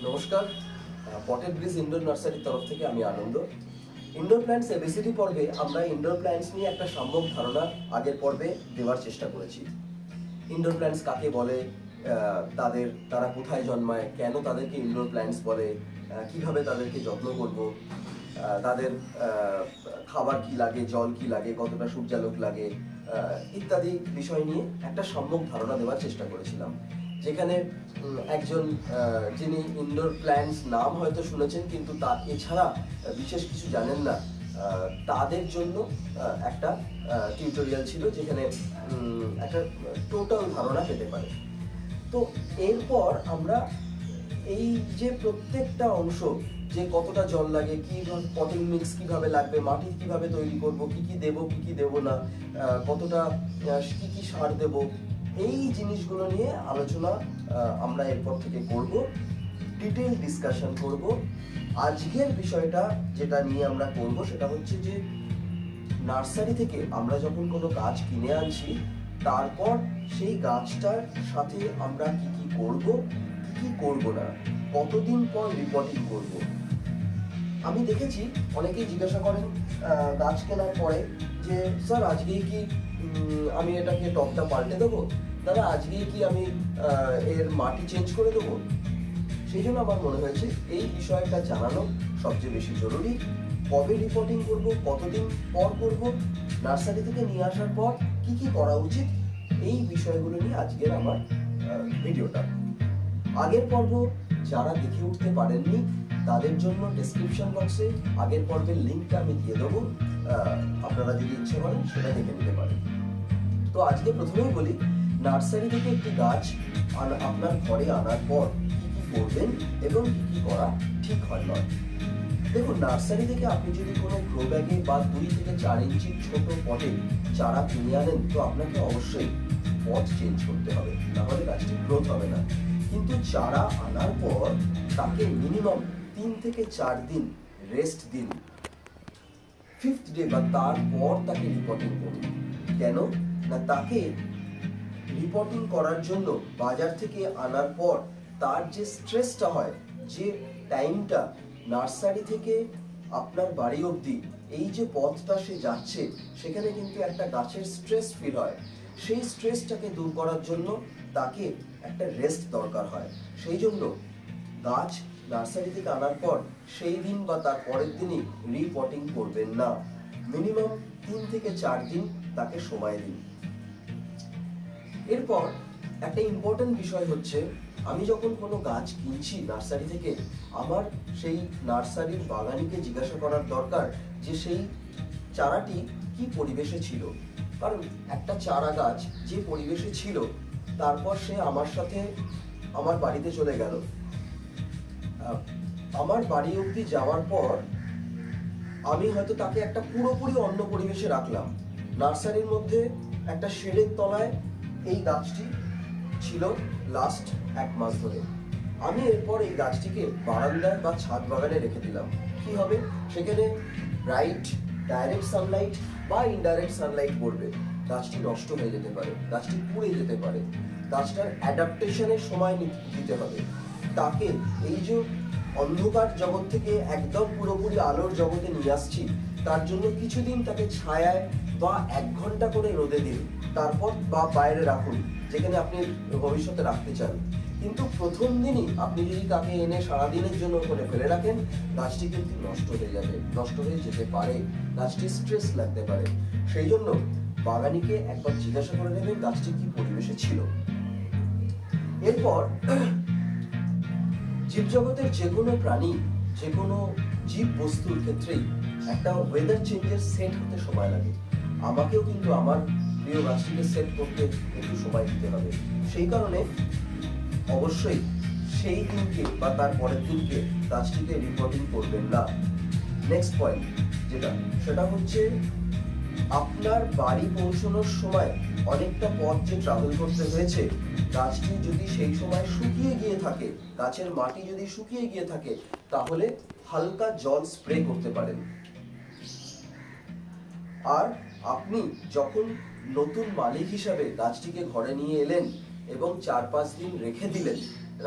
নমস্কার, potted bridge indoor নার্সারির তরফ থেকে আমি আনন্দ। ইনডোর প্ল্যান্টস এবিসিডি পর্বে আমরা ইনডোর প্ল্যান্টস নিয়ে একটা সম্যক ধারণা আগের পর্বে দেওয়ার চেষ্টা করেছি। ইনডোর প্ল্যান্টস কাকে বলে, তারা কোথায় জন্মায়, কেন তাদেরকে ইনডোর প্ল্যান্টস বলে, কিভাবে তাদেরকে যত্ন করব, তাদের খাবার কি লাগে, জল কি লাগে, কতটা সূর্যালোক লাগে, ইত্যাদি বিষয় নিয়ে একটা সম্যক ধারণা দেওয়ার চেষ্টা করেছিলাম। যেখানে একজন যিনি ইনডোর প্ল্যান্টস নাম হয়তো শুনেছেন কিন্তু এছাড়া বিশেষ কিছু জানেন না, তাদের জন্য একটা টিউটোরিয়াল ছিল, যেখানে একটা টোটাল ধারণা পেতে পারে। তো এরপর আমরা এই যে প্রত্যেকটা অংশ, যে কতটা জল লাগে, কি পটিং মিক্স কিভাবে লাগবে, মাটি কিভাবে তৈরি করব, কি কি দেব, কি কি দেব না, কতটা কি কি সার দেব, এই জিনিসগুলো নিয়ে আলোচনা আমরা এরপর থেকে করব, ডিটেইল ডিসকাশন করব। আজকের বিষয়টা যেটা নিয়ে আমরা করব সেটা হচ্ছে যে নার্সারি থেকে আমরা যখন কোনো গাছ কিনে আনছি, তারপর সেই গাছটার সাথে আমরা কি কি করব, কি করব না, কতদিন পর রিপোর্টিং করব। আমি দেখেছি অনেকেই জিজ্ঞাসা করেন গাছ কেনার পরে যে স্যার আজকেই কি আমি এটাকে টবটা পাল্টে দেবো, দাদা আজকেই কি আমি এর মাটি চেঞ্জ করে দেবো। সেই জন্য আমার মনে হয়েছে এই বিষয়টা জানানো সবচেয়ে বেশি জরুরি। কবে রিপোর্টিং করব, কতদিন পর করব, নার্সারি থেকে নিয়ে আসার পর কি কি করা উচিত, এই বিষয়গুলো নিয়ে আজকের আমার ভিডিওটা। আগের পর্ব যারা দেখে উঠতে পারেননি তাদের জন্য ডেসক্রিপশন বক্সে আগের পর্বের লিঙ্কটা আমি দিয়ে দেবো, আপনারা যদি ইচ্ছে করেন সেটা দেখে নিতে পারেন। তো আজকে প্রথমেই বলি, নার্সারি থেকে একটি গাছ আপনার ঘরে আনার পর কি কি করবেন এবং কি কি করা ঠিক হয় নয়। দেখুন, নার্সারি থেকে আপনি যদি কোনো গ্রো ব্যাগে বা 2 থেকে 4 ইঞ্চির ছোট পটে চারা কিনে আনেন, তো আপনাকে অবশ্যই পট চেঞ্জ করতে হবে, নাহলে গাছটি গ্রোথ হবে না। কিন্তু চারা আনার পর তাকে মিনিমাম 3 থেকে 4 দিন রেস্ট দিন। 5th ডে বা তারপর তাকে রিপোর্টিং করুন। কেন না, তাকে রিপোর্টিং করার জন্য বাজার থেকে আনার পর তার যে স্ট্রেসটা হয়, যে টাইমটা নার্সারি থেকে আপনার বাড়ি অবধি এই যে পথটা সে যাচ্ছে, সেখানে কিন্তু একটা গাছের স্ট্রেস ফিল হয়। সেই স্ট্রেসটাকে দূর করার জন্য তাকে একটা রেস্ট দরকার হয়। সেই জন্য গাছ নার্সারি থেকে আনার পর সেই দিন বা তার পরের দিনই রিপোর্টিং করবেন না। মিনিমাম 3 থেকে 4 দিন তাকে সময় দিন। এরপর একটা ইম্পর্টেন্ট বিষয় হচ্ছে, আমি যখন কোনো গাছ কিনছি নার্সারি থেকে, আমার সেই নার্সারির বাগানিকে জিজ্ঞাসা করার দরকার যে সেই চারাটি কি পরিবেশে ছিল। কারণ একটা চারা গাছ যে পরিবেশে ছিল, তারপর সে আমার সাথে আমার বাড়িতে চলে গেল। আমার বাড়ি অবধি যাওয়ার পর আমি হয়তো তাকে একটা পুরোপুরি অন্য পরিবেশে রাখলাম। নার্সারির মধ্যে একটা শেডের তলায় এই গাছটি ছিল লাস্ট 1 মাস ধরে। আমি এরপর এই গাছটিকে বারান্দায় বা ছাদ বাগানে রেখে দিলাম। কি হবে, সেখানে ব্রাইট ডাইরেক্ট সানলাইট বা ইনডাইরেক্ট সানলাইট পড়বে, গাছটি নষ্ট হয়ে যেতে পারে, গাছটি পুড়ে যেতে পারে। গাছটার অ্যাডাপ্টেশনের সময় দিতে হবে। তাকে এই যে অন্ধকার জগৎ থেকে একদম পুরোপুরি আলোর জগতে নিয়ে আসছি, তার জন্য কিছুদিন তাকে ছায়ায় বা 1 ঘন্টা করে রোদে দিন, তারপর বা বাইরে রাখুন যেখানে আপনি ভবিষ্যতে রাখতে চান। কিন্তু প্রথম দিনই আপনি যদি তাকে এনে সারাদিনের জন্য করে ফেলে রাখেন, গাছটি কিন্তু নষ্ট হয়ে যাবে, নষ্ট হয়ে যেতে পারে, গাছটি স্ট্রেস লাগতে পারে। সেই জন্য বাগানিকে একবার জিজ্ঞাসা করে নেবেন গাছটি কি পরিবেশে ছিল। এরপর জীবজগতের যে কোনো প্রাণী, যে কোনো জীব বস্তুর ক্ষেত্রেই একটা ওয়েদার চেঞ্জের সেট হতে সময় লাগে। আমাকেও কিন্তু আমার প্রিয় গাছটিকে সেট করতে একটু সময় দিতে হবে। সেই কারণে অবশ্যই সেই দিনকে বা তার পরের দিনকে গাছটিকে রিপোর্টিং করবেন না। নেক্সট পয়েন্ট সেটা হচ্ছে, আপনার বাড়ি পৌঁছানোর সময় অনেকটা পথ যে ট্রাভেল করতে হয়েছে, গাছটি যদি সেই সময় শুকিয়ে গিয়ে থাকে, গাছের মাটি যদি শুকিয়ে গিয়ে থাকে, তাহলে হালকা জল স্প্রে করতে পারেন। আর আপনি যখন নতুন মালিক হিসাবে গাছটিকে ঘরে নিয়ে এলেন এবং 4-5 দিন রেখে দিলেন,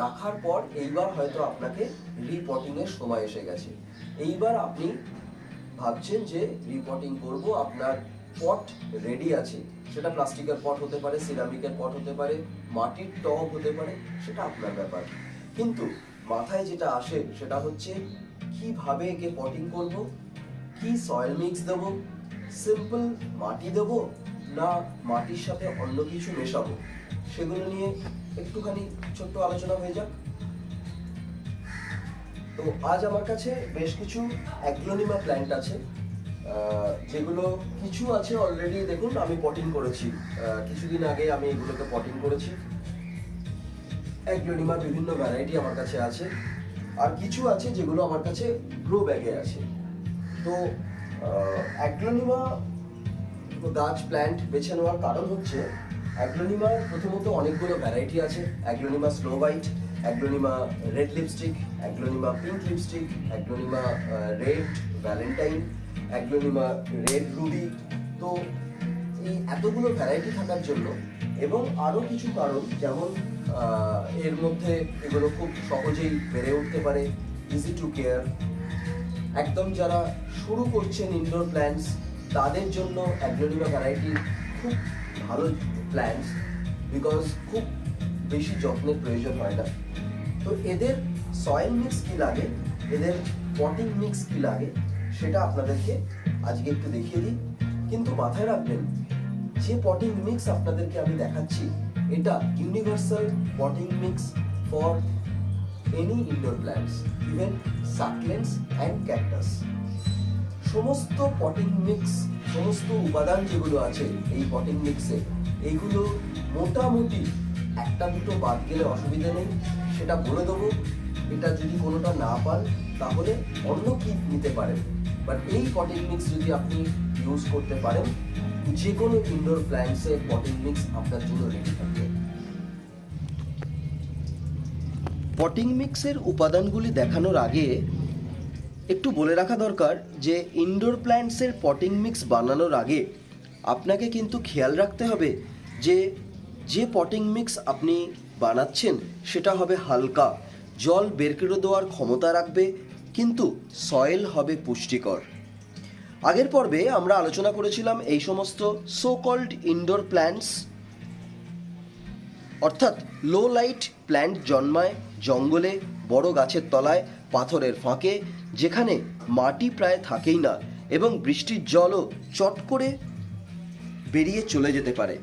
রাখার পর এইবার হয়তো আপনাকে রিপটিংয়ের সময় এসে গেছে। এইবার আপনি ভাবছেন যে রিপটিং করব, আপনার পট রেডি আছে, সেটা প্লাস্টিকের পট হতে পারে, সিরামিকের পট হতে পারে, মাটির টব হতে পারে, সেটা আপনার ব্যাপার। কিন্তু মাথায় যেটা আসে সেটা হচ্ছে কিভাবে একে পটিং করব, কি সয়েল মিক্স দেব, সিম্পল মাটি দেব না মাটির সাথে অন্য কিছু মেশাবো, সেগুলো নিয়ে একটুখানি ছোট্ট আলোচনা হয়ে যাক। তো আজ আমার কাছে বেশ কিছু অ্যাগ্লোনিমা প্ল্যান্ট আছে, যেগুলো কিছু আছে অলরেডি দেখুন আমি পটিং করেছি, কিছুদিন আগে আমি এগুলোকে পটিং করেছি। অ্যাগ্লোনিমার বিভিন্ন ভ্যারাইটি আমার কাছে আছে, আর কিছু আছে যেগুলো আমার কাছে গ্রো ব্যাগে আছে। তো অ্যাগ্লোনিমা গাছ প্ল্যান্ট বেছে নেওয়ার কারণ হচ্ছে অ্যাগ্লোনিমার প্রথমত অনেকগুলো ভ্যারাইটি আছে। Aglaonema snow white, aglaonema red lipstick, aglaonema pink lipstick, aglaonema red Valentine, aglaonema red Ruby. তো এই এতগুলো ভ্যারাইটি থাকার জন্য এবং আরও কিছু কারণ, যেমন এর মধ্যে এগুলো খুব সহজেই বেড়ে উঠতে পারে, ইজি টু কেয়ার। একদম যারা শুরু করছেন ইনডোর প্ল্যান্টস তাদের জন্য অ্যাগ্লোনিমা ভ্যারাইটি খুব ভালো প্ল্যান্টস, বিকজ খুব বেশি যত্নের প্রয়োজন হয় না। তো এদের সয়েল মিক্স কী লাগে, এদের পটিং মিক্স কী লাগে, সেটা আপনাদেরকে আজকে একটু দেখিয়ে দিই। কিন্তু মাথায় রাখবেন, যে পটিং মিক্স আপনাদেরকে আমি দেখাচ্ছি এটা universal potting mix for any indoor plants, even succulents and cactus. সমস্ত পটিং মিক্স, সমস্ত উপাদান যেগুলো আছে এই পটিং মিক্সে, এইগুলো মোটামুটি একটা দুটো বাদ গেলে অসুবিধা নেই, সেটা বলে দেবো। এটা যদি কোনোটা না পান তাহলে অন্য কি নিতে পারেন, বাট এই পটিং মিক্স যদি আপনি ইউজ করতে পারেন, যে কোনো ইনডোর প্ল্যান্টসে পটিং মিক্স আপনার জন্য রেডি থাকবে। পটিং মিক্সের উপাদানগুলি দেখানোর আগে একটু বলে রাখা দরকার যে ইনডোর প্ল্যান্টসের পটিং মিক্স বানানোর আগে আপনাকে কিন্তু খেয়াল রাখতে হবে যে যে পটিং মিক্স আপনি বানাচ্ছেন সেটা হবে হালকা, জল বের করে দেওয়ার ক্ষমতা রাখবে, কিন্তু সয়েল হবে পুষ্টিকর। আগের পর্বে আমরা আলোচনা করেছিলাম এই সমস্ত সো কল্ড ইনডোর প্ল্যান্টস, অর্থাৎ লো লাইট প্ল্যান্ট জন্মায় জঙ্গলে, বড় গাছের তলায়, পাথরের ফাঁকে, যেখানে মাটি প্রায় থাকেই না এবং বৃষ্টির জলও চট করে বেরিয়ে চলে যেতে পারে।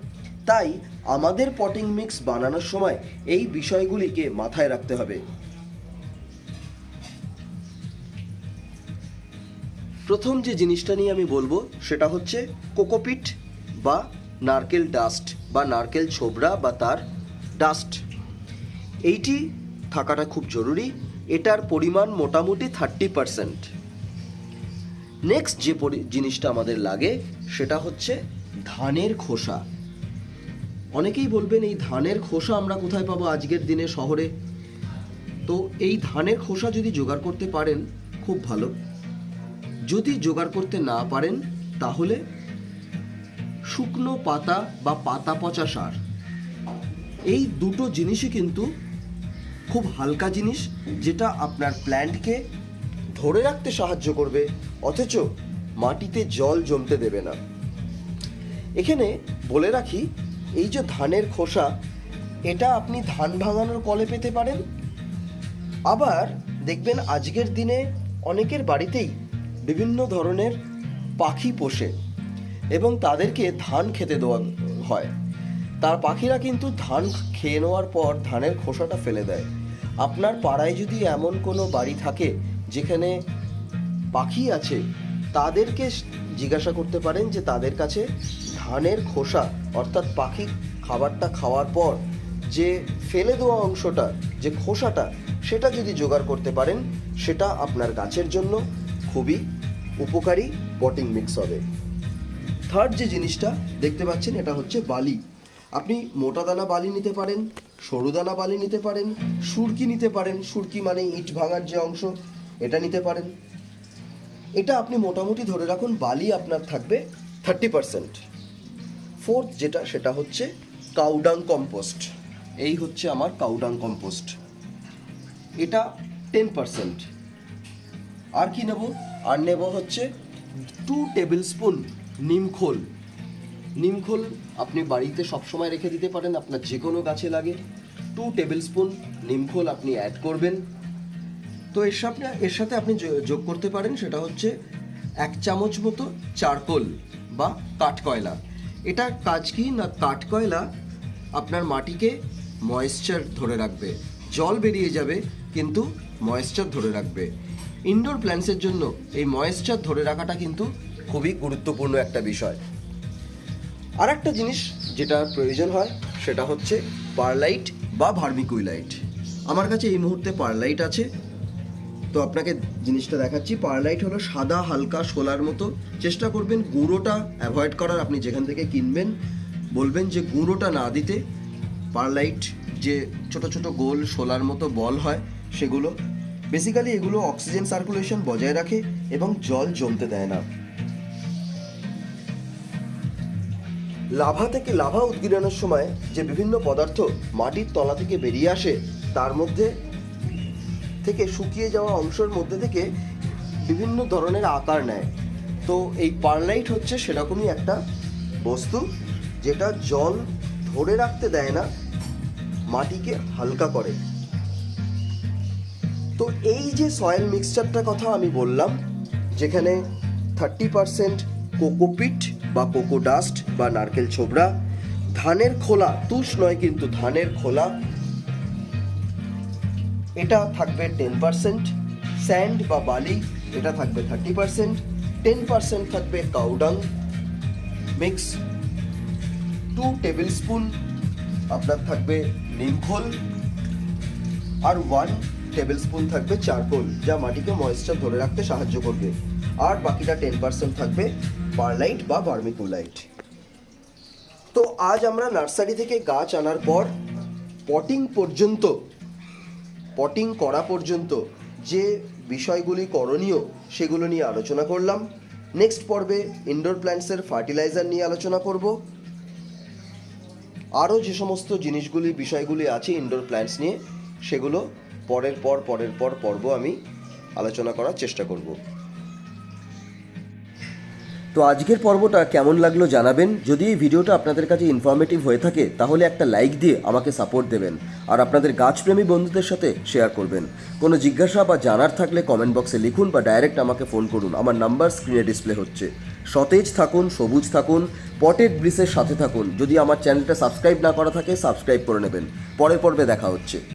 তাই আমাদের পটিং মিক্স বানানোর সময় এই বিষয়গুলিকে মাথায় রাখতে হবে। প্রথম যে জিনিসটা নিয়ে আমি বলবো সেটা হচ্ছে কোকোপিট বা নারকেল ডাস্ট বা নারকেল ছোবড়া বা তার ডাস্ট। এইটি থাকাটা খুব জরুরি, এটার পরিমাণ মোটামুটি 30%। নেক্সট যে জিনিসটা আমাদের লাগে সেটা হচ্ছে ধানের খোসা। অনেকেই বলবেন এই ধানের খোসা আমরা কোথায় পাবো আজকের দিনে শহরে? তো এই ধানের খোসা যদি জোগাড় করতে পারেন খুব ভালো, যদি জোগাড় করতে না পারেন তাহলে শুকনো পাতা বা পাতা পচা সার, এই দুটো জিনিসই কিন্তু খুব হালকা জিনিস, যেটা আপনার প্ল্যান্টকে ধরে রাখতে সাহায্য করবে অথচ মাটিতে জল জমতে দেবে না। এখানে বলে রাখি, এই যে ধানের খোসা, এটা আপনি ধান ভাঙানোর কলে পেতে পারেন। আবার দেখবেন আজকের দিনে অনেকের বাড়িতেই বিভিন্ন ধরনের পাখি পোষে এবং তাদেরকে ধান খেতে দেওয়া হয়। তার পাখিরা কিন্তু ধান খেয়ে নেওয়ার পর ধানের খোসাটা ফেলে দেয়। আপনার পাড়ায় যদি এমন কোনো বাড়ি থাকে যেখানে পাখি আছে, তাদেরকে জিজ্ঞাসা করতে পারেন যে তাদের কাছে ধানের খোসা, অর্থাৎ পাখি খাবারটা খাওয়ার পর যে ফেলে দেওয়া অংশটা, যে খোসাটা, সেটা যদি জোগাড় করতে পারেন, সেটা আপনার গাছের জন্য খুবই উপকারী পটিং মিক্স হবে। থার্ড যে জিনিসটা দেখতে পাচ্ছেন এটা হচ্ছে বালি। আপনি মোটা দানা বালি নিতে পারেন, সরু দানা বালি নিতে পারেন, সুরকি নিতে পারেন। সুরকি মানে ইট ভাঙার যে অংশ, এটা নিতে পারেন। এটা আপনি মোটামুটি ধরে রাখুন বালি আপনার থাকবে 30%। ফোর্থ যেটা, সেটা হচ্ছে কাউডাং কম্পোস্ট। এই হচ্ছে আমার কাউডাং কম্পোস্ট। এটা 10%। আর কি নেব? আর নেব হচ্ছে 2 টেবিল স্পুন নিমখোল। নিমখোল আপনি বাড়িতে সবসময় রেখে দিতে পারেন, আপনার যে কোনো গাছে লাগে। 2 টেবিল স্পুন নিমখোল আপনি অ্যাড করবেন। তো এর সাথে আপনি যোগ করতে পারেন সেটা হচ্ছে 1 চামচ মতো চারকোল বা কাঠকয়লা। এটা কাজ কি না, কাঠকয়লা আপনার মাটিকে ময়েশ্চার ধরে রাখবে, জল বেরিয়ে যাবে কিন্তু ময়েশ্চার ধরে রাখবে। ইনডোর প্ল্যান্টসের জন্য এই ময়েশ্চার ধরে রাখাটা কিন্তু খুবই গুরুত্বপূর্ণ একটা বিষয়। আর একটা জিনিস যেটা প্রয়োজন হয় সেটা হচ্ছে পারলাইট বা ভার্মিকুইলাইট। আমার কাছে এই মুহূর্তে পারলাইট আছে, তো আপনাকে জিনিসটা দেখাচ্ছি। পারলাইট হলো সাদা হালকা শোলার মতো। চেষ্টা করবেন গুঁড়োটা অ্যাভয়েড করার। আপনি যেখান থেকে কিনবেন বলবেন যে গুঁড়োটা না দিতে। পারলাইট যে ছোট ছোট গোল শোলার মতো বল হয় সেগুলো, বেসিক্যালি এগুলো অক্সিজেন সার্কুলেশন বজায় রাখে এবং জল জমতে দেয় না। লাভা উদ্গীরণের সময় যে বিভিন্ন পদার্থ মাটির তলা থেকে বেরিয়ে আসে, তার মধ্যে থেকে শুকিয়ে যাওয়া অংশের মধ্যে থেকে বিভিন্ন ধরনের আকার নেয়। তো এই পারলাইট হচ্ছে সেরকমই একটা বস্তু যেটা জল ধরে রাখতে দেয় না, মাটিকে হালকা করে। তো এই যে সয়েল মিক্সচারটার কথা আমি বললাম, যেখানে 30% কোকোপিট বা কোকো ডাস্ট বা নারকেল ছোবড়া, ধানের খোলা, তুষ নয় কিন্তু ধানের খোলা, এটা থাকবে 10%, স্যান্ড বা বালি এটা থাকবে 30%, 10% থাকবে কাউডাং মিক্স, 2 টেবিল স্পুন আপনার থাকবে নিমখোল, আর 1 টেবিল স্পুন থাকবে চারকোল, যা মাটিকে ময়েশ্চার ধরে রাখতে সাহায্য করবে। আর বাকিটা 10% থাকবে পারলাইট বা ভার্মিকুলাইট। তো আজ আমরা নার্সারি থেকে গাছ আনার পর পটিং করা পর্যন্ত যে বিষয়গুলি করণীয় সেগুলো নিয়ে আলোচনা করলাম। নেক্সট পর্বে ইনডোর প্ল্যান্টসের ফার্টিলাইজার নিয়ে আলোচনা করব। আরও যে সমস্ত বিষয়গুলি আছে ইনডোর প্ল্যান্টস নিয়ে, সেগুলো পরের পর পর্ব আমি আলোচনা করার চেষ্টা করব। তো আজকের পর্বটা কেমন লাগলো জানাবেন। যদি এই ভিডিওটা আপনাদের কাছে ইনফরমেটিভ হয়ে থাকে তাহলে একটা লাইক দিয়ে আমাকে সাপোর্ট দেবেন, আর আপনাদের গাছপ্রেমী বন্ধুদের সাথে শেয়ার করবেন। কোনো জিজ্ঞাসা বা জানার থাকলে কমেন্ট বক্সে লিখুন বা ডাইরেক্ট আমাকে ফোন করুন। আমার নাম্বার স্ক্রিনে ডিসপ্লে হচ্ছে। সতেজ থাকুন, সবুজ থাকুন, পটেড ব্লিসের সাথে থাকুন। যদি আমার চ্যানেলটা সাবস্ক্রাইব না করা থাকে সাবস্ক্রাইব করে নেবেন। পরের পর্বে দেখা হচ্ছে।